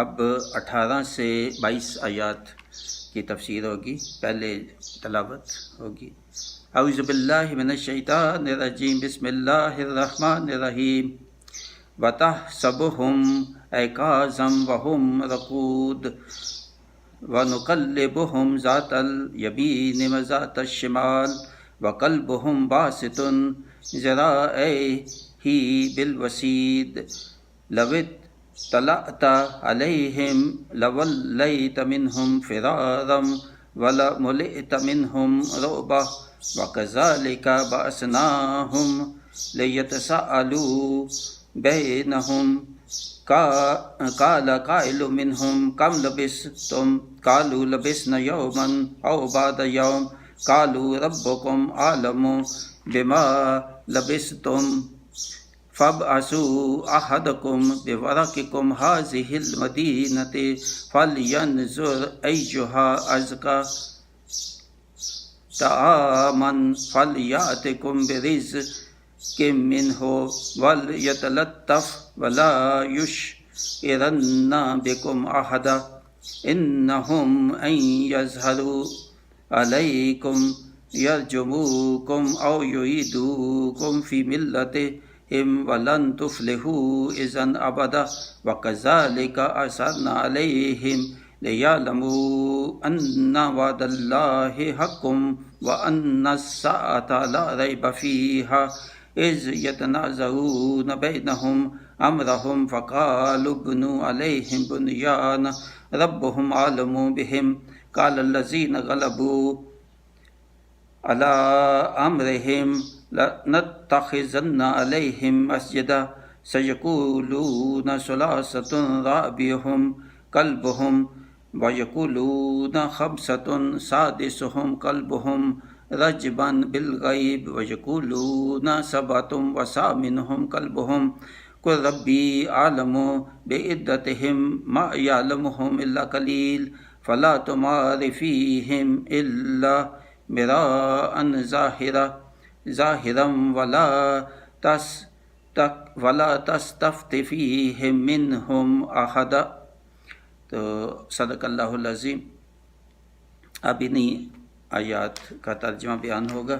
اب 18 سے 22 آیات کی تفسیر ہوگی، پہلے تلاوت ہوگی۔ اعوذ باللہ من الشیطان الرجیم، بسم اللہ الرحمن الرحیم۔ وَتَحْسَبُهُمْ أَيْقَاظًا وَهُمْ رُقُودٌ وَنُقَلِّبُهُمْ ذَاتَ الْيَمِينِ وَذَاتَ الشِّمَالِ وَقَلْبُهُمْ بَاسِطٌ ذِرَاعَيْهِ بِالْوَسِيدِ لَوِ اطَّلَعْتَ عَلَيْهِمْ لَوَلَّيْتَ مِنْهُمْ فِرَارًا وَلَمُلِئْتَ مِنْهُمْ رُعْبًا وَكَذَلِكَ بَعَثْنَاهُمْ لِيَتَسَاءَلُوا بَيْنَهُمْ قَالَ قَائِلٌ مِّنْهُمْ كَمْ لَبِثْتُمْ قَالُوا لَبِثْنَا يَوْمًا أَوْ بَعْضَ يَوْمٍ قَالُوا رَبُّكُمْ أَعْلَمُ بِمَا لَبِثْتُمْ فَابْعَثُوا أَحَدَكُمْ بِوَرَقِكُمْ هَٰذِهِ الْمَدِينَةِ فَلْيَنظُرْ أَيُّهَا أَزْكَىٰ طَعَامًا فَلْيَأْتِكُمْ بِرِزْقٍ مِّنْهُ وَلْيَتَلَطَّفْ وَلَا يُشْعِرَنَّ بِكُمْ أَحَدًا إِنَّهُمْ إِن يَظْهَرُوا عَلَيْكُمْ يَرْجُمُوكُمْ أَوْ يُعِيدُوكُمْ فِي مِلَّتِهِمْ وَلَن تُفْلِحُوا إِذًا أَبَدًا وَكَذَلِكَ أَعْثَرْنَا عَلَيْهِمْ لِيَعْلَمُوا أَنَّ وَعْدَ اللَّهِ حَقٌّ وَأَنَّ السَّاعَةَ لَا رَيْبَ فِيهَا إِذْ يَتَنَازَعُونَ بَيْنَهُمْ أَمْرَهُمْ فَقَالُوا ابْنُوا عَلَيْهِمْ بُنْيَانًا رَبُّهُمْ أَعْلَمُ بِهِمْ قَالَ الَّذِينَ غَلَبُوا عَلَىٰ أَمْرِهِمْ لَنَتَّخِذَنَّ عَلَيْهِمْ مَسْجِدًا سَيَقُولُونَ ثَلَاثَةٌ رَابِعُهُمْ كَلْبُهُمْ وَيَقُولُونَ خَمْسَةٌ سَادِسُهُمْ كَلْبُهُمْ رَجْمًا بِالْغَيْبِ وَيَقُولُونَ سَبْعَةٌ وَثَامِنُهُمْ كَلْبُهُمْ قُل رَّبِّي أَعْلَمُ بِعِدَّتِهِم مَّا يَعْلَمُهُمْ إِلَّا قَلِيلٌ فَلَا تُمَارِ فِيهِمْ إِلَّا مِرَاءً ظَاهِرًا وَلَا تَسْتَفْتِ فِيهِم مِّنْهُمْ أَحَدًا۔ تو صدق اللہ العظیم۔ اب انہی آیات کا ترجمہ بیان ہوگا۔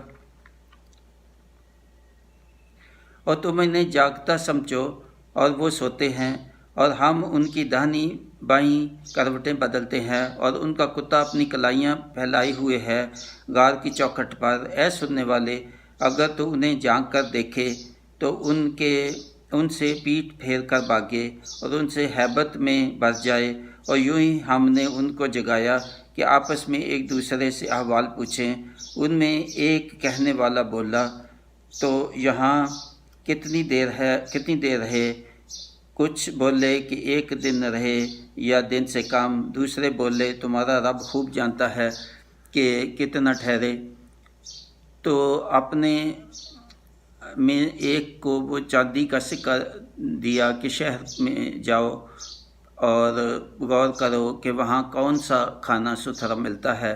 اور تم انہیں جاگتا سمجھو اور وہ سوتے ہیں، اور ہم ان کی داہنی بائیں کروٹیں بدلتے ہیں، اور ان کا کتا اپنی کلائیاں پھیلائے ہوئے ہے غار کی چوکھٹ پر۔ اے سننے والے، اگر تو انہیں جانگ کر دیکھے تو ان سے پیٹھ پھیر کر بھاگے اور ان سے ہیبت میں بھر جائے۔ اور یوں ہی ہم نے ان کو جگایا کہ آپس میں ایک دوسرے سے احوال پوچھیں۔ ان میں ایک کہنے والا بولا، تو یہاں کتنی دیر رہے؟ کچھ بولے کہ 1 دن رہے یا دن سے کم۔ دوسرے بولے، تمہارا رب خوب جانتا ہے کہ کتنا ٹھہرے۔ تو اپنے میں ایک کو وہ چاندی کا سکہ دیا کہ شہر میں جاؤ اور غور کرو کہ وہاں کون سا کھانا ستھرا ملتا ہے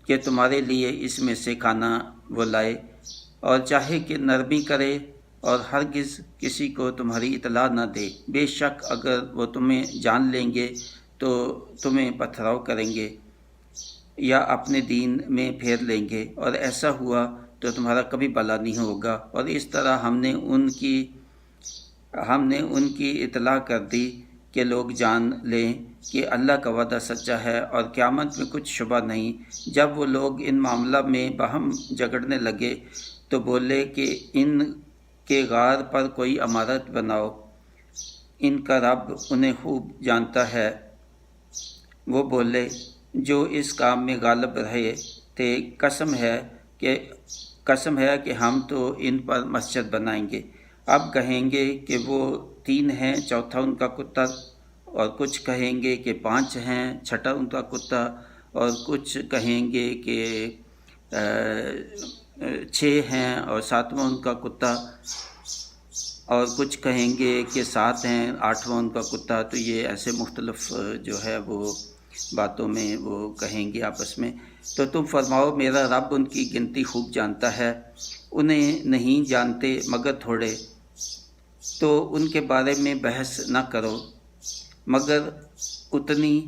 کہ تمہارے لیے اس میں سے کھانا وہ لائے، اور چاہے کہ نرمی کرے اور ہرگز کسی کو تمہاری اطلاع نہ دے۔ بے شک اگر وہ تمہیں جان لیں گے تو تمہیں پتھراؤ کریں گے یا اپنے دین میں پھیر لیں گے، اور ایسا ہوا تو تمہارا کبھی بھلا نہیں ہوگا۔ اور اس طرح ہم نے ان کی اطلاع کر دی کہ لوگ جان لیں کہ اللہ کا وعدہ سچا ہے اور قیامت میں کچھ شبہ نہیں۔ جب وہ لوگ ان معاملہ میں باہم جھگڑنے لگے تو بولے کہ ان کے غار پر کوئی عمارت بناؤ، ان کا رب انہیں خوب جانتا ہے۔ وہ بولے جو اس کام میں غالب رہے تھے، قسم ہے کہ ہم تو ان پر مسجد بنائیں گے۔ اب کہیں گے کہ وہ 3 ہیں، چوتھا ان کا کتا، اور کچھ کہیں گے کہ 5 ہیں، چھٹا ان کا کتا، اور کچھ کہیں گے کہ 6 ہیں اور 7واں ان کا کتا، اور کچھ کہیں گے کہ 7 ہیں، 8واں ان کا کتا۔ تو یہ ایسے مختلف جو ہے وہ باتوں میں وہ کہیں گے آپس میں۔ تو تم فرماؤ میرا رب ان کی گنتی خوب جانتا ہے، انہیں نہیں جانتے مگر تھوڑے، تو ان کے بارے میں بحث نہ کرو۔ مگر اتنی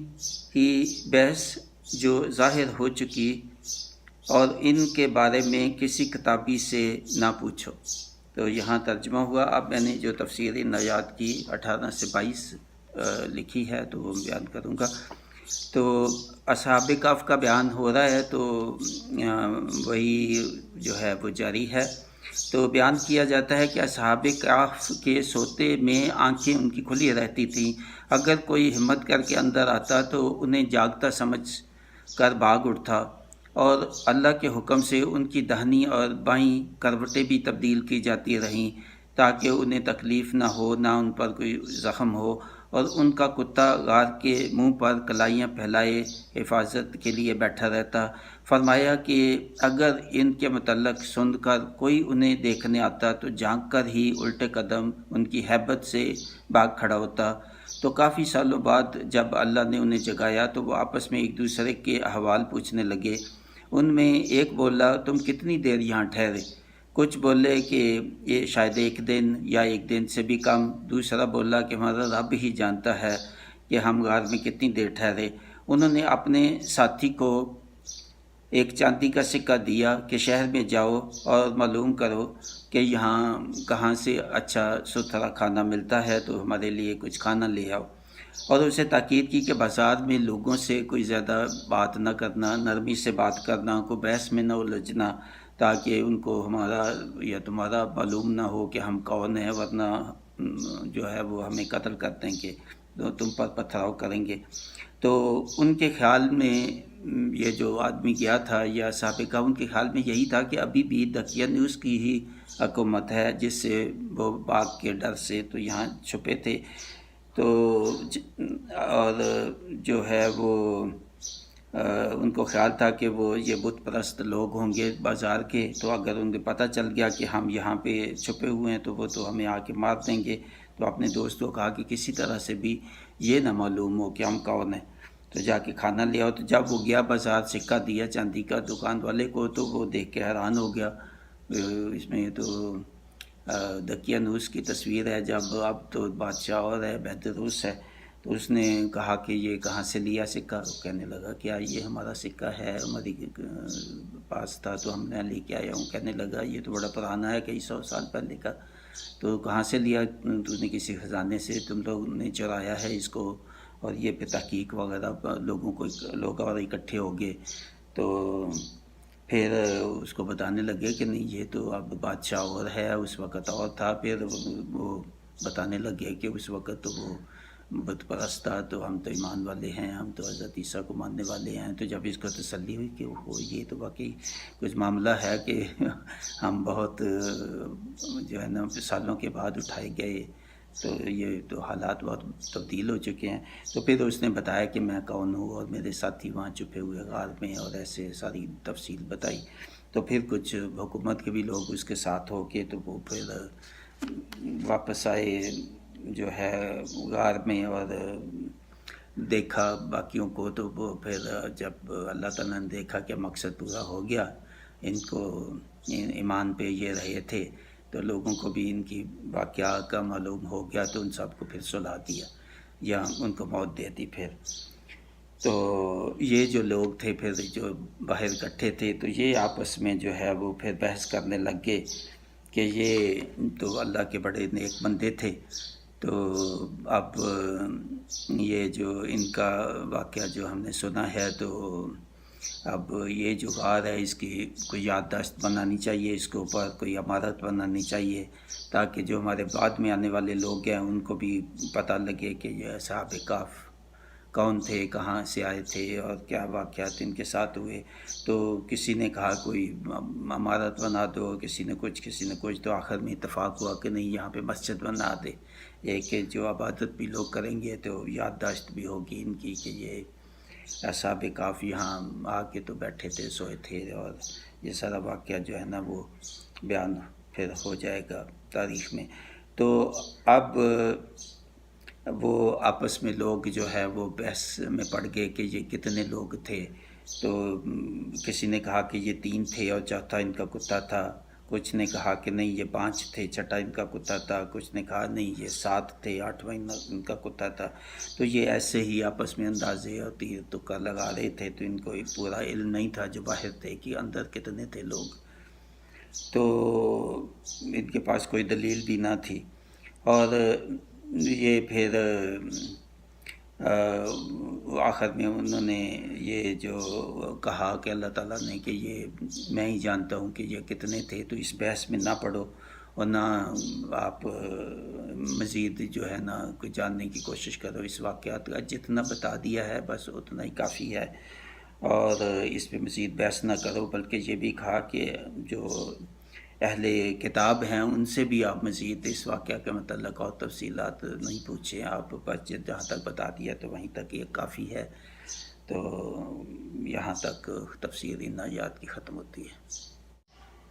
ہی بحث جو ظاہر ہو چکی، اور ان کے بارے میں کسی کتابی سے نہ پوچھو۔ تو یہاں ترجمہ ہوا۔ اب میں نے جو تفسیر نجات کی 18 سے 22 لکھی ہے تو وہ بیان کروں گا۔ تو اصحاب کہف کا بیان ہو رہا ہے، تو وہی جو ہے وہ جاری ہے۔ تو بیان کیا جاتا ہے کہ اصحاب کہف کے سوتے میں آنکھیں ان کی کھلی رہتی تھیں، اگر کوئی ہمت کر کے اندر آتا تو انہیں جاگتا سمجھ کر بھاگ اٹھتا، اور اللہ کے حکم سے ان کی داہنی اور بائیں کروٹیں بھی تبدیل کی جاتی رہیں تاکہ انہیں تکلیف نہ ہو، نہ ان پر کوئی زخم ہو، اور ان کا کتا غار کے منہ پر کلائیاں پھیلائے حفاظت کے لیے بیٹھا رہتا۔ فرمایا کہ اگر ان کے متعلق سن کر کوئی انہیں دیکھنے آتا تو جھانک کر ہی الٹے قدم ان کی ہیبت سے بھاگ کھڑا ہوتا۔ تو کافی سالوں بعد جب اللہ نے انہیں جگایا تو وہ آپس میں ایک دوسرے کے احوال پوچھنے لگے۔ ان میں ایک بولا، تم کتنی دیر یہاں ٹھہرے؟ کچھ بولے کہ یہ شاید 1 دن یا 1 دن سے بھی کم۔ دوسرا بولا کہ ہمارا رب ہی جانتا ہے کہ ہم غار میں کتنی دیر ٹھہرے۔ انہوں نے اپنے ساتھی کو ایک چاندی کا سکہ دیا کہ شہر میں جاؤ اور معلوم کرو کہ یہاں کہاں سے اچھا ستھرا کھانا ملتا ہے تو ہمارے لیے کچھ کھانا لے آؤ، اور اسے تاکید کی کہ بازار میں لوگوں سے کوئی زیادہ بات نہ کرنا، نرمی سے بات کرنا، کوئی بحث میں نہ الجھنا، تاکہ ان کو ہمارا یا تمہارا معلوم نہ ہو کہ ہم کون ہیں، ورنہ جو ہے وہ ہمیں قتل کر دیں گے، تو تم پر پتھراؤ کریں گے۔ تو ان کے خیال میں یہ جو آدمی گیا تھا یا سابقہ، ان کے خیال میں یہی تھا کہ ابھی بھی دقیانوس کی ہی حکومت ہے، جس سے وہ باغ کے ڈر سے تو یہاں چھپے تھے۔ تو اور جو ہے وہ ان کو خیال تھا کہ وہ یہ بت پرست لوگ ہوں گے بازار کے، تو اگر انہیں پتہ چل گیا کہ ہم یہاں پہ چھپے ہوئے ہیں تو وہ تو ہمیں آ کے مار دیں گے۔ تو اپنے دوستوں کو کہا کہ کسی طرح سے بھی یہ نہ معلوم ہو کہ ہم کون ہیں، تو جا کے کھانا لے آؤ۔ تو جب وہ گیا بازار، سکہ دیا چاندی کا دکان والے کو، تو وہ دیکھ کے حیران ہو گیا۔ اس میں تو دقیانوس کی تصویر ہے، جب اب تو بادشاہ اور ہے، بہدروس ہے۔ تو اس نے کہا کہ یہ کہاں سے لیا سکہ؟ وہ کہنے لگا کہ یہ ہمارا سکہ ہے، ہماری پاس تھا تو ہم نے لے کے آیا ہوں۔ کہنے لگا یہ تو بڑا پرانا ہے، کئی 100 سال پہلے کا، تو کہاں سے لیا؟ تو نے کسی خزانے سے تم لوگ نے چرایا ہے اس کو، اور یہ پہ تحقیق وغیرہ لوگ اور اکٹھے ہو گئے۔ تو پھر اس کو بتانے لگے کہ نہیں یہ تو اب بادشاہ اور ہے، اس وقت اور تھا۔ پھر وہ بتانے لگے کہ اس وقت تو وہ بت پرست تھا، تو ہم تو ایمان والے ہیں، ہم تو حضرت عیسیٰ کو ماننے والے ہیں۔ تو جب اس کو تسلی ہوئی کہ یہ تو واقعی کچھ معاملہ ہے کہ ہم بہت جو ہے نا سالوں کے بعد اٹھائے گئے، تو یہ تو حالات بہت تبدیل ہو چکے ہیں۔ تو پھر اس نے بتایا کہ میں کون ہوں اور میرے ساتھی وہاں چھپے ہوئے غار میں، اور ایسے ساری تفصیل بتائی۔ تو پھر کچھ حکومت کے بھی لوگ اس کے ساتھ ہو کے تو وہ پھر واپس آئے جو ہے غار میں، اور دیکھا باقیوں کو۔ تو وہ پھر جب اللہ تعالیٰ نے دیکھا کہ مقصد پورا ہو گیا، ان کو ایمان پہ یہ رہے تھے، تو لوگوں کو بھی ان کی واقعہ کا معلوم ہو گیا، تو ان سب کو پھر سلا دیا یا ان کو موت دے دی پھر۔ تو یہ جو لوگ تھے پھر جو باہر اکٹھے تھے، تو یہ آپس میں جو ہے وہ پھر بحث کرنے لگ گئے کہ یہ تو اللہ کے بڑے نیک بندے تھے، تو اب یہ جو ان کا واقعہ جو ہم نے سنا ہے، تو اب یہ جو غار ہے اس کی کوئی یادداشت بنانی چاہیے، اس کے اوپر کوئی عمارت بنانی چاہیے، تاکہ جو ہمارے بعد میں آنے والے لوگ ہیں ان کو بھی پتہ لگے کہ یہ اصحاب کہف کون تھے، کہاں سے آئے تھے، اور کیا واقعات ان کے ساتھ ہوئے۔ تو کسی نے کہا کوئی عمارت بنا دو، کسی نے کچھ، تو آخر میں اتفاق ہوا کہ نہیں یہاں پہ مسجد بنا دے، کہ جو عبادت بھی لوگ کریں گے تو یادداشت بھی ہوگی ان کی کہ یہ اصحاب کہف یہاں آ کے تو بیٹھے تھے، سوئے تھے، اور یہ سارا واقعہ جو ہے نا وہ بیان پھر ہو جائے گا تاریخ میں۔ تو اب وہ آپس میں لوگ جو ہے وہ بحث میں پڑ گئے کہ یہ کتنے لوگ تھے۔ تو کسی نے کہا کہ یہ 3 تھے اور چوتھا ان کا کتا تھا، کچھ نے کہا کہ نہیں یہ 5 تھے، چھٹا ان کا کتا تھا، کچھ نے کہا نہیں یہ 7 تھے، 8واں ان کا کتا تھا۔ تو یہ ایسے ہی آپس میں اندازے اور تیر تکا لگا رہے تھے، تو ان کو ایک پورا علم نہیں تھا جو باہر تھے کہ اندر کتنے تھے لوگ، تو ان کے پاس کوئی دلیل بھی نہ تھی۔ اور یہ پھر آخر میں انہوں نے یہ جو کہا کہ اللہ تعالیٰ نے کہ یہ میں ہی جانتا ہوں کہ یہ کتنے تھے، تو اس بحث میں نہ پڑو اور نہ آپ مزید جو ہے نا کوئی جاننے کی کوشش کرو۔ اس واقعات کا جتنا بتا دیا ہے بس اتنا ہی کافی ہے، اور اس پہ مزید بحث نہ کرو۔ بلکہ یہ بھی کہا کہ جو اہل کتاب ہیں ان سے بھی آپ مزید اس واقعہ کے متعلق اور تفصیلات نہیں پوچھیں، آپ بس جہاں تک بتا دیا تو وہیں تک یہ کافی ہے۔ تو یہاں تک تفسیر ان آیات کی ختم ہوتی ہے۔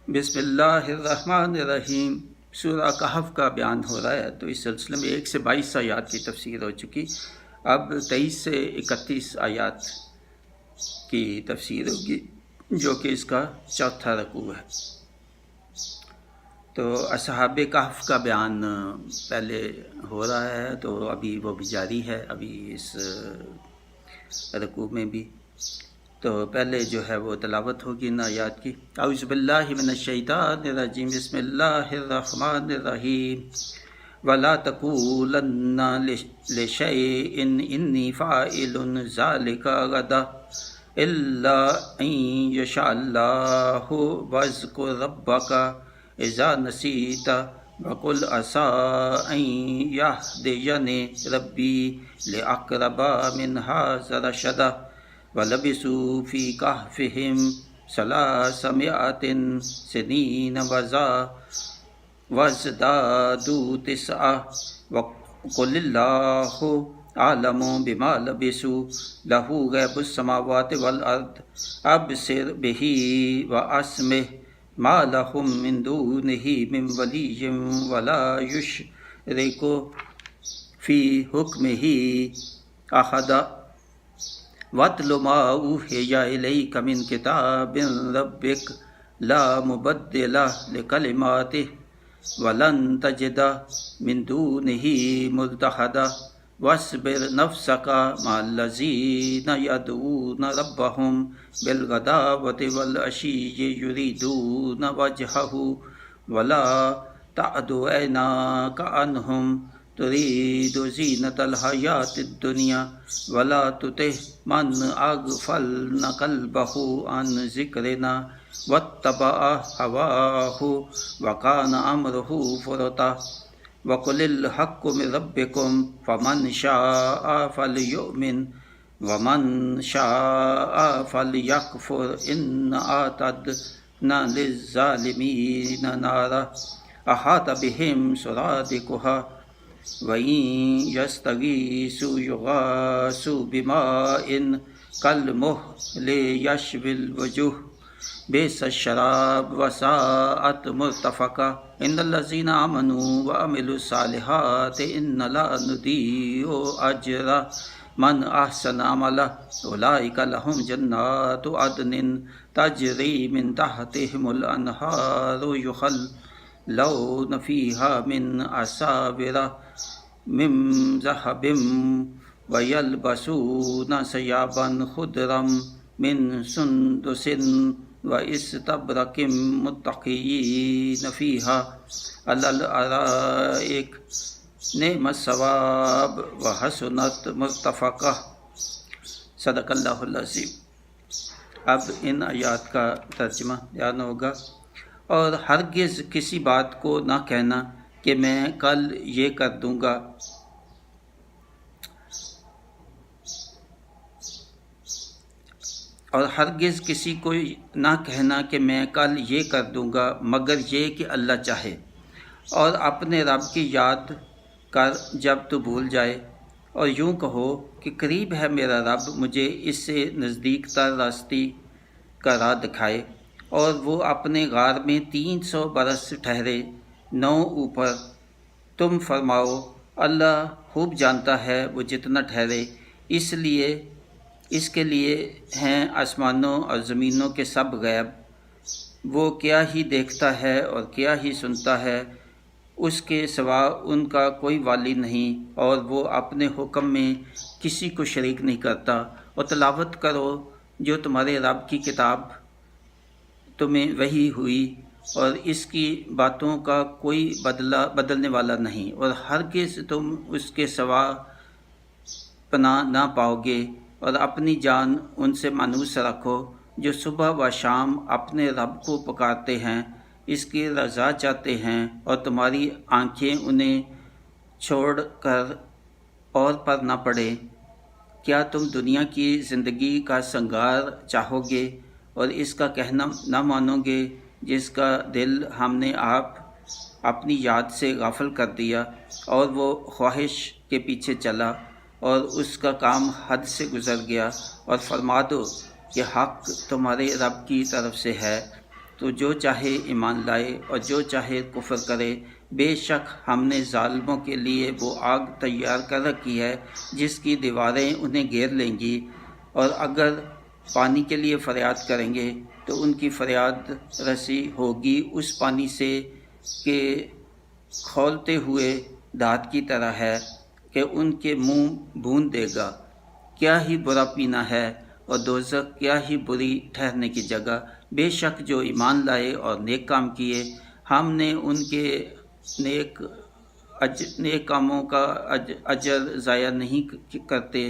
بسم اللہ الرحمن الرحیم۔ سورہ کہف کا بیان ہو رہا ہے، تو اس سلسلے میں 1 سے 22 آیات کی تفسیر ہو چکی، اب 23 سے 31 آیات کی تفسیر ہوگی، جو کہ اس کا چوتھا رکوع ہے۔ تو اصحاب کہف کا بیان پہلے ہو رہا ہے، تو ابھی وہ بھی جاری ہے ابھی اس رکوع میں بھی۔ تو پہلے جو ہے وہ تلاوت ہوگی ان آیات کی۔ اعوذ باللہ من الشیطان الرجیم، بسم اللہ الرحمن الرحیم۔ وَلَا تَقُولَنَّ لِشَيْءٍ إِنِّي فَاعِلٌ ذَلِكَ غَدًا إِلَّا أَن يَشَاءَ اللَّهُ وَاذْكُر رَّبَّكَ إِذَا نَسِيتَ وَقُلْ عَسَىٰ أَن يَهْدِيَنِ رَبِّي لِأَقْرَبَ مِنْ هَٰذَا رَشَدًا وَلَبِثُوا فِي كَهْفِهِمْ 300 سِنِينَ وَازْدَادُوا 9 وَقُلِ اللَّهُ أَعْلَمُ بِمَا لَبِثُوا لَهُ غَيْبُ السَّمَاوَاتِ وَالْأَرْضِ أَبْصِرْ بِهِ وَأَسْمِعْ مَا لَهُم مِّن دُونِهِ مِن وَلِيٍّ وَلَا يُشْرِكُ فِي حُكْمِهِ أَحَدًا وَاتْلُ مَا أُوحِيَ إِلَيْكَ مِن كِتَابِ رَبِّكَ لَا مُبَدِّلَ لِكَلِمَاتِهِ وَلَن تَجِدَ مِن دُونِهِ مُلْتَحَدًا وَاصْبِرْ نَفْسَكَ مَعَ الَّذِينَ يَدْعُونَ رَبَّهُم بِالْغَدَاوَةِ وَالْعَشِيِّ يُرِيدُونَ وَجْهَهُ وَلَا تَعْدُ عَيْنَاكَ عَنْهُمْ تُرِيدُ زِينَةَ الْحَيَاةِ الدُّنْيَا وَلَا تُطِعْ مَنْ أَغْفَلْنَا قَلْبَهُ عَنْ ذِكْرِنَا وَاتَّبَعَ هَوَاهُ وَكَانَ أَمْرُهُ فُرُطًا وَقُلِ الْحَقُّ مِن رَّبِّكُمْ فَمَن شَاءَ فَلْيُؤْمِنْ وَمَن شَاءَ فَلْيَكْفُرْ إِنَّا أَعْتَدْنَا لِلظَّالِمِينَ نَارًا أَحَاطَ بِهِمْ سُرَادِقُهَا وَإِن يَسْتَغِيثُوا يُغَاثُوا بِمَاءٍ كَالْمُهْلِ يَشْوِي الْوُجُوهَ بئس الشراب وساءت مرتفقا ان الذين آمنوا وعملوا الصالحات ان لا نضيع اجر من احسن عملا اولئك لهم جنات عدن تجري من تحتهم الانهار يخلدون فيها من اساور من ذهب ويلبسون ثيابا خضرا من سندس وَإِسْتَبْرَقٍ مُتَّكِئِينَ فِيهَا عَلَى الْأَرَائِكِ نِعْمَ الثَّوَابُ وَحَسُنَتْ مُرْتَفَقًا۔ صدق اللہ العظیم۔ اب ان آیات کا ترجمہ بیان ہوگا۔ اور ہرگز کسی بات کو نہ کہنا کہ میں کل یہ کر دوں گا، اور ہرگز کسی کو نہ کہنا کہ میں کل یہ کر دوں گا مگر یہ کہ اللہ چاہے، اور اپنے رب کی یاد کر جب تو بھول جائے، اور یوں کہو کہ قریب ہے میرا رب مجھے اس سے نزدیک تر راستی کا راہ دکھائے، اور وہ اپنے غار میں 300 برس ٹھہرے 9 اوپر۔ تم فرماؤ اللہ خوب جانتا ہے وہ جتنا ٹھہرے، اس کے لیے ہیں آسمانوں اور زمینوں کے سب غیب، وہ کیا ہی دیکھتا ہے اور کیا ہی سنتا ہے، اس کے سوا ان کا کوئی والی نہیں، اور وہ اپنے حکم میں کسی کو شریک نہیں کرتا۔ اور تلاوت کرو جو تمہارے رب کی کتاب تمہیں وحی ہوئی، اور اس کی باتوں کا کوئی بدلنے والا نہیں، اور ہرگز تم اس کے سوا پناہ نہ پاؤ گے۔ اور اپنی جان ان سے مانوس رکھو جو صبح و شام اپنے رب کو پکارتے ہیں، اس کی رضا چاہتے ہیں، اور تمہاری آنکھیں انہیں چھوڑ کر اور پر نہ پڑے۔ کیا تم دنیا کی زندگی کا سنگار چاہو گے اور اس کا کہنا نہ مانو گے جس کا دل ہم نے اپنی یاد سے غافل کر دیا، اور وہ خواہش کے پیچھے چلا اور اس کا کام حد سے گزر گیا؟ اور فرما دو کہ حق تمہارے رب کی طرف سے ہے، تو جو چاہے ایمان لائے اور جو چاہے کفر کرے۔ بے شک ہم نے ظالموں کے لیے وہ آگ تیار کر رکھی ہے جس کی دیواریں انہیں گھیر لیں گی، اور اگر پانی کے لیے فریاد کریں گے تو ان کی فریاد رسی ہوگی اس پانی سے کہ کھولتے ہوئے دھات کی طرح ہے کہ ان کے منہ بھون دے گا۔ کیا ہی برا پینا ہے، اور دوزخ کیا ہی بری ٹھہرنے کی جگہ۔ بے شک جو ایمان لائے اور نیک کام کیے، ہم نے ان کے نیک کاموں کا اجر ضائع نہیں کرتے،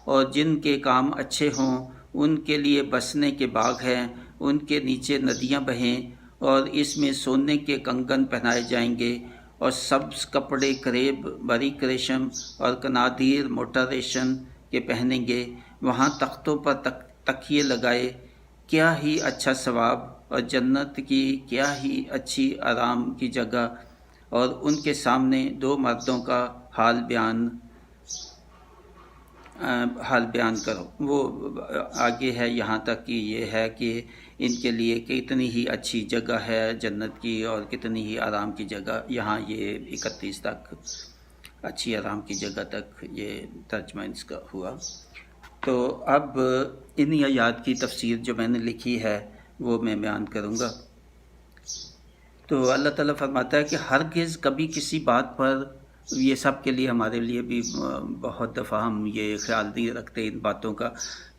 اور جن کے کام اچھے ہوں ان کے لیے بسنے کے باغ ہیں، ان کے نیچے ندیاں بہیں، اور اس میں سونے کے کنگن پہنائے جائیں گے، اور سبز کپڑے کریب باریک ریشم اور کنادیر موٹا ریشم کے پہنیں گے۔ وہاں تختوں پر تکیے لگائے، کیا ہی اچھا ثواب، اور جنت کی کیا ہی اچھی آرام کی جگہ۔ اور ان کے سامنے دو مردوں کا حال بیان کرو۔ وہ آگے ہے یہاں تک کہ یہ ہے کہ ان کے لیے کتنی ہی اچھی جگہ ہے جنت کی، اور کتنی ہی آرام کی جگہ۔ یہاں یہ 31 تک اچھی آرام کی جگہ تک یہ ترجمہ اس کا ہوا۔ تو اب ان آیات کی تفسیر جو میں نے لکھی ہے وہ میں بیان کروں گا۔ تو اللہ تعالیٰ فرماتا ہے کہ ہرگز کبھی کسی بات پر، یہ سب کے لیے ہمارے لیے بھی بہت دفعہ ہم یہ خیال نہیں رکھتے ان باتوں کا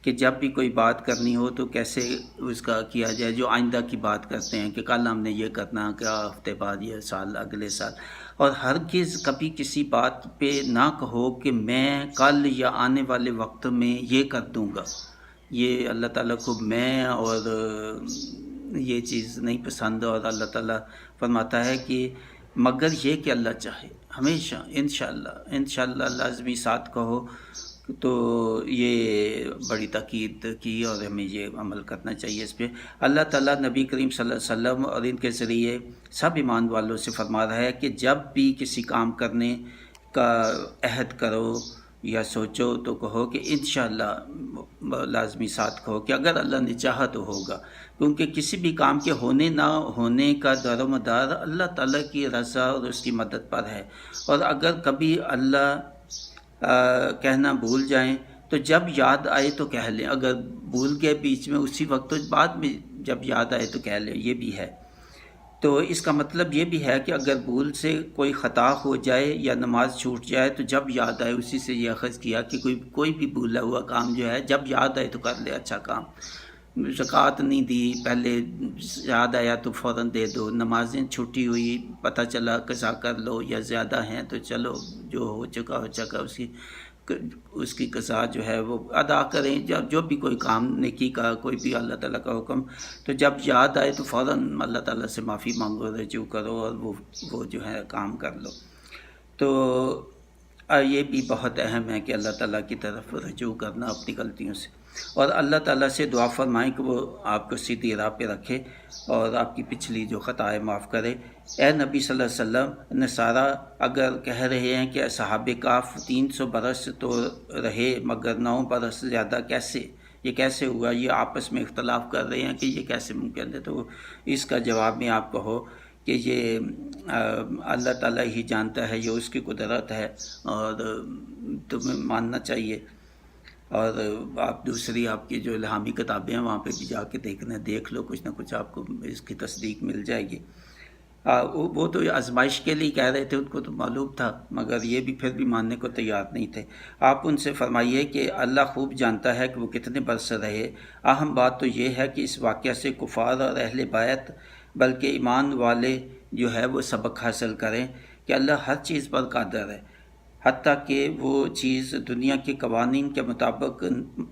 کہ جب بھی کوئی بات کرنی ہو تو کیسے اس کا کیا جائے، جو آئندہ کی بات کرتے ہیں کہ کل ہم نے یہ کرنا، کیا ہفتے بعد، یہ سال، اگلے سال۔ اور ہرگز کبھی کسی بات پہ نہ کہو کہ میں کل یا آنے والے وقت میں یہ کر دوں گا۔ یہ اللہ تعالیٰ کو میں اور یہ چیز نہیں پسند، اور اللہ تعالیٰ فرماتا ہے کہ مگر یہ کہ اللہ چاہے، ہمیشہ انشاءاللہ لازمی ساتھ کہو۔ تو یہ بڑی تاکید کی اور ہمیں یہ عمل کرنا چاہیے اس پہ۔ اللہ تعالیٰ نبی کریم صلی اللہ علیہ وسلم اور ان کے ذریعے سب ایمان والوں سے فرما رہا ہے کہ جب بھی کسی کام کرنے کا عہد کرو یا سوچو تو کہو کہ انشاءاللہ لازمی ساتھ کہو کہ اگر اللہ نے چاہا تو ہوگا، کیونکہ کسی بھی کام کے ہونے نہ ہونے کا دار و مدار اللہ تعالیٰ کی رضا اور اس کی مدد پر ہے۔ اور اگر کبھی اللہ کہنا بھول جائیں تو جب یاد آئے تو کہہ لیں، اگر بھول گئے بیچ میں اسی وقت تو بعد میں جب یاد آئے تو کہہ لیں، یہ بھی ہے۔ تو اس کا مطلب یہ بھی ہے کہ اگر بھول سے کوئی خطا ہو جائے یا نماز چھوٹ جائے تو جب یاد آئے، اسی سے یہ اخذ کیا کہ کوئی بھی بھولا ہوا کام جو ہے جب یاد آئے تو کر لے اچھا کام۔ زکوٰۃ نہیں دی، پہلے یاد آیا تو فوراً دے دو، نمازیں چھٹی ہوئی پتہ چلا قضا کر لو، یا زیادہ ہیں تو چلو جو ہو چکا اس کی قضا جو ہے وہ ادا کریں۔ جو بھی کوئی کام نیکی کا، کوئی بھی اللہ تعالیٰ کا حکم، تو جب یاد آئے تو فوراً اللہ تعالیٰ سے معافی مانگو، رجوع کرو، اور وہ جو ہے کام کر لو۔ تو یہ بھی بہت اہم ہے کہ اللہ تعالیٰ کی طرف رجوع کرنا اپنی غلطیوں سے، اور اللہ تعالیٰ سے دعا فرمائیں کہ وہ آپ کو سیدھی راہ پہ رکھے اور آپ کی پچھلی جو خطائیں معاف کرے۔ اے نبی صلی اللہ علیہ وسلم، نصارہ اگر کہہ رہے ہیں کہ اصحاب کہف 300 برس تو رہے مگر 9 برس زیادہ، یہ کیسے ہوا؟ یہ آپس میں اختلاف کر رہے ہیں کہ یہ کیسے ممکن ہے؟ تو اس کا جواب میں آپ کہو کہ یہ اللہ تعالیٰ ہی جانتا ہے، یہ اس کی قدرت ہے اور تمہیں ماننا چاہیے۔ اور آپ دوسری آپ کی جو الہامی کتابیں ہیں وہاں پہ بھی جا کے دیکھ لو، کچھ نہ کچھ آپ کو اس کی تصدیق مل جائے گی۔ وہ تو آزمائش کے لیے کہہ رہے تھے، ان کو تو معلوم تھا، مگر یہ بھی پھر بھی ماننے کو تیار نہیں تھے۔ آپ ان سے فرمائیے کہ اللہ خوب جانتا ہے کہ وہ کتنے برس رہے۔ اہم بات تو یہ ہے کہ اس واقعہ سے کفار اور اہل بیت بلکہ ایمان والے جو ہے وہ سبق حاصل کریں کہ اللہ ہر چیز پر قادر ہے، حتیٰ کہ وہ چیز دنیا کے قوانین کے مطابق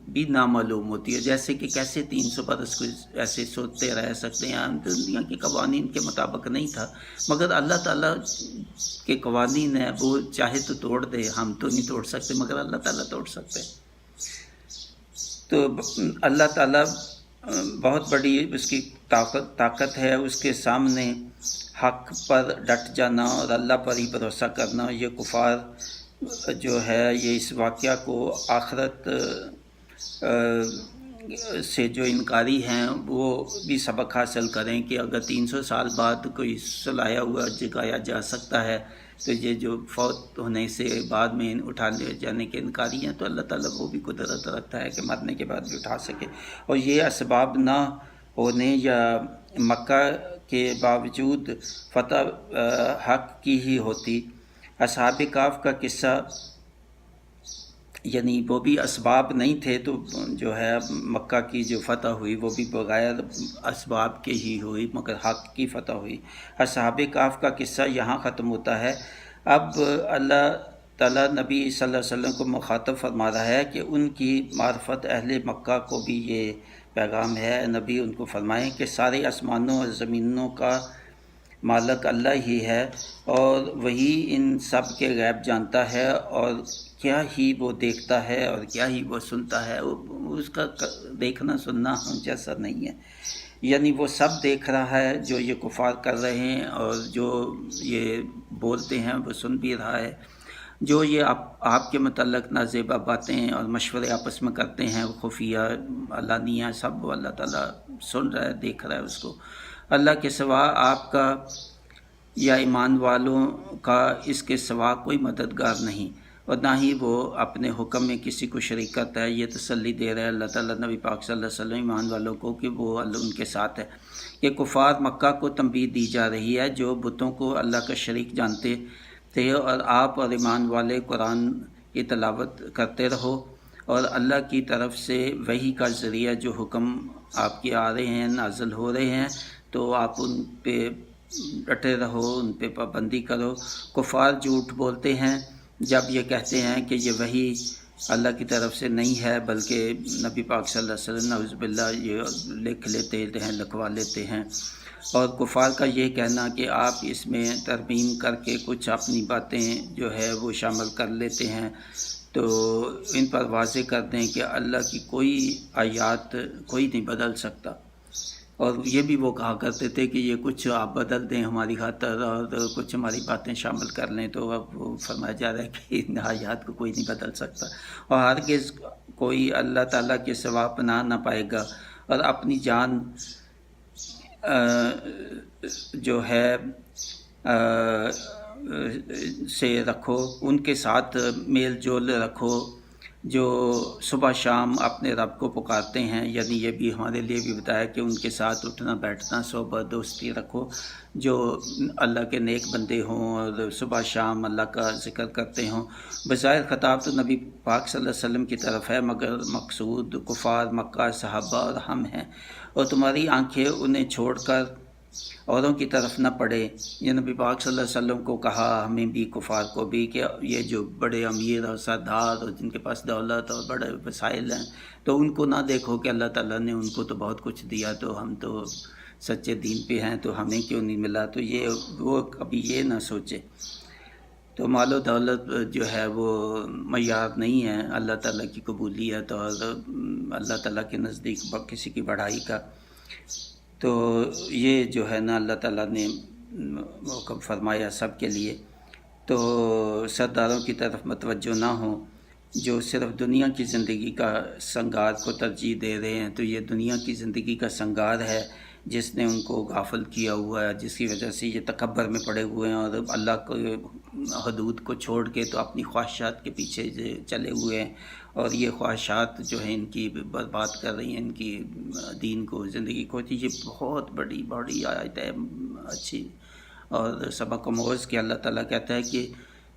بھی نامعلوم ہوتی ہے۔ جیسے کہ کیسے 300 برس کو ایسے سوتے رہ سکتے ہیں، دنیا کے قوانین کے مطابق نہیں تھا، مگر اللہ تعالیٰ کے قوانین ہیں، وہ چاہے تو توڑ دے، ہم تو نہیں توڑ سکتے مگر اللہ تعالیٰ توڑ سکتے۔ تو اللہ تعالیٰ بہت بڑی اس کی طاقت ہے، اس کے سامنے حق پر ڈٹ جانا اور اللہ پر ہی بھروسہ کرنا۔ یہ کفار جو ہے یہ اس واقعہ کو آخرت سے جو انکاری ہیں وہ بھی سبق حاصل کریں کہ اگر 300 سال بعد کوئی سلایا ہوا جگایا جا سکتا ہے تو یہ جو فوت ہونے سے بعد میں اٹھا لے جانے کے انکاری ہیں، تو اللہ تعالیٰ وہ بھی قدرت رکھتا ہے کہ مرنے کے بعد بھی اٹھا سکے۔ اور یہ اسباب نہ ہونے یا مکہ کے باوجود فتح حق کی ہی ہوتی۔ اصحاب کہف کا قصہ، یعنی وہ بھی اسباب نہیں تھے تو جو ہے مکہ کی جو فتح ہوئی وہ بھی بغیر اسباب کے ہی ہوئی، مگر حق کی فتح ہوئی۔ اصحاب کہف کا قصہ یہاں ختم ہوتا ہے۔ اب اللہ تعالیٰ نبی صلی اللہ علیہ وسلم کو مخاطب فرما رہا ہے کہ ان کی معرفت اہل مکہ کو بھی یہ پیغام ہے۔ نبی ان کو فرمائیں کہ سارے آسمانوں اور زمینوں کا مالک اللہ ہی ہے، اور وہی ان سب کے غیب جانتا ہے، اور کیا ہی وہ دیکھتا ہے اور کیا ہی وہ سنتا ہے۔ اس کا دیکھنا سننا ہم جیسا نہیں ہے، یعنی وہ سب دیکھ رہا ہے جو یہ کفار کر رہے ہیں، اور جو یہ بولتے ہیں وہ سن بھی رہا ہے۔ جو یہ آپ کے متعلق نازیبا باتیں اور مشورے آپس میں کرتے ہیں، خفیہ علانیہ سب اللہ تعالیٰ سن رہا ہے، دیکھ رہا ہے اس کو۔ اللہ کے سوا آپ کا یا ایمان والوں کا اس کے سوا کوئی مددگار نہیں، اور نہ ہی وہ اپنے حکم میں کسی کو شریک کرتا ہے۔ یہ تسلی دے رہا ہے اللہ تعالیٰ نبی پاک صلی اللہ علیہ وسلم ایمان والوں کو کہ وہ اللہ ان کے ساتھ ہے۔ یہ کفار مکہ کو تنبیہ دی جا رہی ہے جو بتوں کو اللہ کا شریک جانتے تھے، اور آپ اور ایمان والے قرآن کی تلاوت کرتے رہو، اور اللہ کی طرف سے وحی کا ذریعہ جو حکم آپ کے آ رہے ہیں، نازل ہو رہے ہیں، تو آپ ان پہ ڈٹے رہو، ان پہ پابندی کرو۔ کفار جھوٹ بولتے ہیں جب یہ کہتے ہیں کہ یہ وحی اللہ کی طرف سے نہیں ہے، بلکہ نبی پاک صلی اللہ علیہ وسلم نعوذ باللہ یہ لکھ لیتے ہیں، لکھوا لیتے ہیں۔ اور کفار کا یہ کہنا کہ آپ اس میں ترمیم کر کے کچھ اپنی باتیں جو ہے وہ شامل کر لیتے ہیں، تو ان پر واضح کر دیں کہ اللہ کی کوئی آیات کوئی نہیں بدل سکتا۔ اور یہ بھی وہ کہا کرتے تھے کہ یہ کچھ آپ بدل دیں ہماری خاطر اور کچھ ہماری باتیں شامل کر لیں، تو اب وہ فرمایا جا رہا ہے کہ ان آیات کو کوئی نہیں بدل سکتا، اور ہرگز کوئی اللہ تعالیٰ کے سوا پناہ نہ پائے گا۔ اور اپنی جان جو ہے سے رکھو، ان کے ساتھ میل جول رکھو جو صبح شام اپنے رب کو پکارتے ہیں، یعنی یہ بھی ہمارے لیے بھی بتایا کہ ان کے ساتھ اٹھنا بیٹھنا، صحبت دوستی رکھو جو اللہ کے نیک بندے ہوں اور صبح شام اللہ کا ذکر کرتے ہوں۔ بظاہر خطاب تو نبی پاک صلی اللہ علیہ وسلم کی طرف ہے، مگر مقصود کفار مکہ، صحابہ اور ہم ہیں، اور تمہاری آنکھیں انہیں چھوڑ کر اوروں کی طرف نہ پڑے۔ یہ نبی پاک صلی اللہ علیہ وسلم کو کہا، ہمیں بھی کفار کو بھی، کہ یہ جو بڑے امیر اور سردار اور جن کے پاس دولت اور بڑے وسائل ہیں، تو ان کو نہ دیکھو کہ اللہ تعالیٰ نے ان کو تو بہت کچھ دیا، تو ہم تو سچے دین پہ ہیں تو ہمیں کیوں نہیں ملا، تو یہ وہ کبھی یہ نہ سوچے۔ تو مال و دولت جو ہے وہ معیار نہیں ہے اللہ تعالیٰ کی قبولیت اور اللہ تعالیٰ کے نزدیک کسی کی بڑھائی کا۔ تو یہ جو ہے نا اللہ تعالیٰ نے حکم فرمایا سب کے لیے۔ تو سرداروں کی طرف متوجہ نہ ہوں جو صرف دنیا کی زندگی کا سنگار کو ترجیح دے رہے ہیں، تو یہ دنیا کی زندگی کا سنگار ہے جس نے ان کو غافل کیا ہوا ہے، جس کی وجہ سے یہ تکبر میں پڑے ہوئے ہیں اور اللہ کو حدود کو چھوڑ کے تو اپنی خواہشات کے پیچھے چلے ہوئے ہیں، اور یہ خواہشات جو ہیں ان کی برباد کر رہی ہیں ان کی دین کو، زندگی کو۔ یہ بہت بڑی آیت ہے، اچھی اور سبق آموز کہ اللہ تعالیٰ کہتا ہے کہ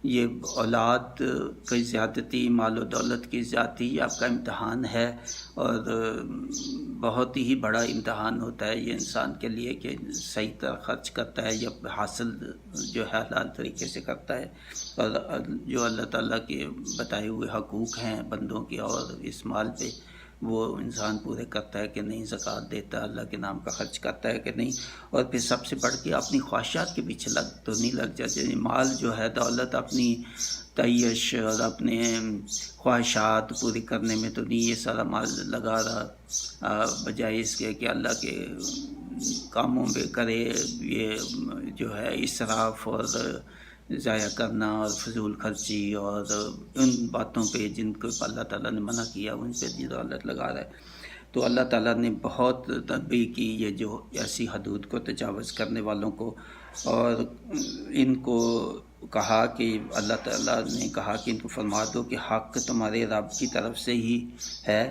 یہ اولاد کی زیادتی، مال و دولت کی زیادتی یہ آپ کا امتحان ہے، اور بہت ہی بڑا امتحان ہوتا ہے یہ انسان کے لیے کہ صحیح طرح خرچ کرتا ہے یا حاصل جو ہے حلال طریقے سے کرتا ہے، اور جو اللہ تعالیٰ کے بتائے ہوئے حقوق ہیں بندوں کے اور اس مال پہ وہ انسان پورے کرتا ہے کہ نہیں، زکوٰۃ دیتا ہے، اللہ کے نام کا خرچ کرتا ہے کہ نہیں، اور پھر سب سے بڑھ کے اپنی خواہشات کے پیچھے نہیں لگ جاتے۔ مال جو ہے، دولت اپنی تعیش اور اپنے خواہشات پوری کرنے میں تو نہیں یہ سارا مال لگا رہا، بجائے اس کے کہ اللہ کے کاموں میں کرے۔ یہ جو ہے اسراف اور ضائع کرنا اور فضول خرچی اور ان باتوں پہ جن کو اللہ تعالیٰ نے منع کیا ان پہ دولت لگا رہا ہے۔ تو اللہ تعالیٰ نے بہت تنبیہ کی یہ جو ایسی حدود کو تجاوز کرنے والوں کو، اور ان کو کہا کہ اللہ تعالیٰ نے کہا کہ ان کو فرما دو کہ حق تمہارے رب کی طرف سے ہی ہے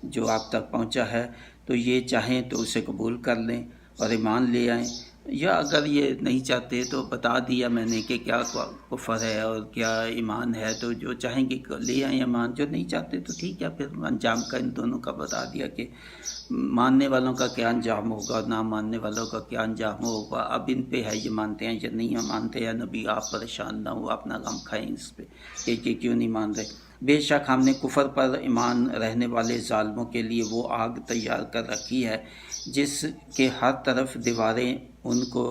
جو آپ تک پہنچا ہے، تو یہ چاہیں تو اسے قبول کر لیں اور ایمان لے آئیں، یا اگر یہ نہیں چاہتے تو بتا دیا میں نے کہ کیا کفر ہے اور کیا ایمان ہے، تو جو چاہیں گے لے آئیں ایمان، جو نہیں چاہتے تو ٹھیک ہے۔ پھر انجام کا ان دونوں کا بتا دیا کہ ماننے والوں کا کیا انجام ہوگا اور نہ ماننے والوں کا کیا انجام ہوگا۔ اب ان پہ ہے یہ مانتے ہیں یا نہیں مانتے ہیں، نبی آپ پریشان نہ ہو، اپنا غم کھائیں اس پہ کہ کیوں نہیں مان رہے۔ بے شک ہم نے کفر پر ایمان رہنے والے ظالموں کے لیے وہ آگ تیار کر رکھی ہے جس کے ہر طرف دیواریں ان کو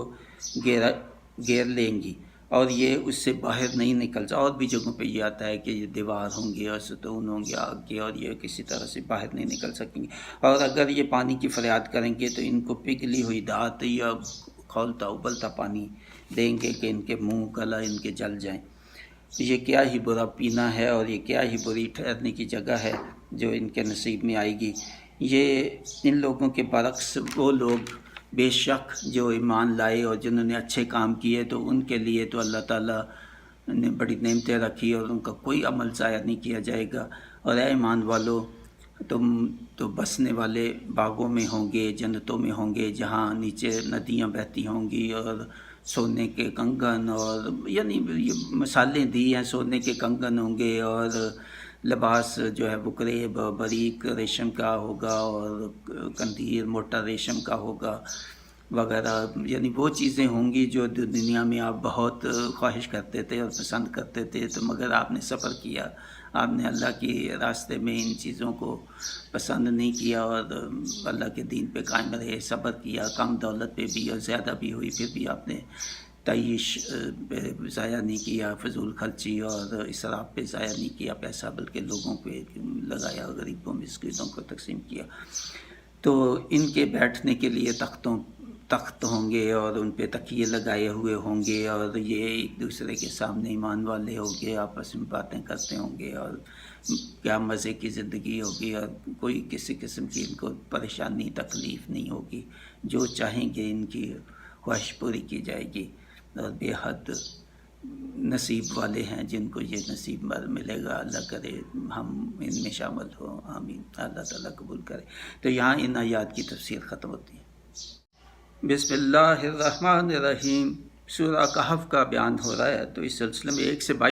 گھیر لیں گی اور یہ اس سے باہر نہیں نکل اور بھی جگہوں پہ یہ آتا ہے کہ یہ دیوار ہوں گے اور ستون ہوں گے آگ کے، اور یہ کسی طرح سے باہر نہیں نکل سکیں گے، اور اگر یہ پانی کی فریاد کریں گے تو ان کو پگھلی ہوئی دھات یا کھولتا ابلتا پانی دیں گے کہ ان کے منہ گلا ان کے جل جائیں۔ یہ کیا ہی برا پینا ہے اور یہ کیا ہی بری ٹھہرنے کی جگہ ہے جو ان کے نصیب میں آئے گی۔ یہ ان لوگوں کے برعکس وہ لوگ بے شک جو ایمان لائے اور جنہوں نے اچھے کام کیے تو ان کے لیے تو اللہ تعالیٰ نے بڑی نعمتیں رکھی اور ان کا کوئی عمل ضائع نہیں کیا جائے گا۔ اور اے ایمان والو، تم تو بسنے والے باغوں میں ہوں گے، جنتوں میں ہوں گے جہاں نیچے ندیاں بہتی ہوں گی، اور سونے کے کنگن، اور یعنی یہ مثالیں دی ہیں، سونے کے کنگن ہوں گے، اور لباس جو ہے بکریب باریک ریشم کا ہوگا، اور قندیر موٹا ریشم کا ہوگا وغیرہ، یعنی وہ چیزیں ہوں گی جو دنیا میں آپ بہت خواہش کرتے تھے اور پسند کرتے تھے، تو مگر آپ نے صبر کیا، آپ نے اللہ کے راستے میں ان چیزوں کو پسند نہیں کیا اور اللہ کے دین پہ قائم رہے، صبر کیا، کم دولت پہ بھی اور زیادہ بھی ہوئی پھر بھی آپ نے تعیش پہ ضائع نہیں کیا، فضول خرچی اور اسراف پہ ضائع نہیں کیا پیسہ، بلکہ لوگوں پہ لگایا، غریبوں مسکینوں کو تقسیم کیا۔ تو ان کے بیٹھنے کے لیے تخت ہوں گے اور ان پہ تکیے لگائے ہوئے ہوں گے، اور یہ ایک دوسرے کے سامنے ایمان والے ہوں گے، آپس میں باتیں کرتے ہوں گے، اور کیا مزے کی زندگی ہوگی، اور کوئی کسی قسم کی ان کو پریشانی تکلیف نہیں ہوگی، جو چاہیں گے ان کی خواہش پوری کی جائے گی، اور بے حد نصیب والے ہیں جن کو یہ نصیب ملے گا۔ اللہ کرے ہم ان میں شامل ہوں، آمین، اللہ تعالیٰ قبول کرے۔ تو یہاں ان آیات کی تفسیر ختم ہوتی ہے۔ بسم اللہ الرحمن الرحیم۔ سورہ کہف کا بیان ہو رہا ہے، تو اس سلسلے میں 1 سے 22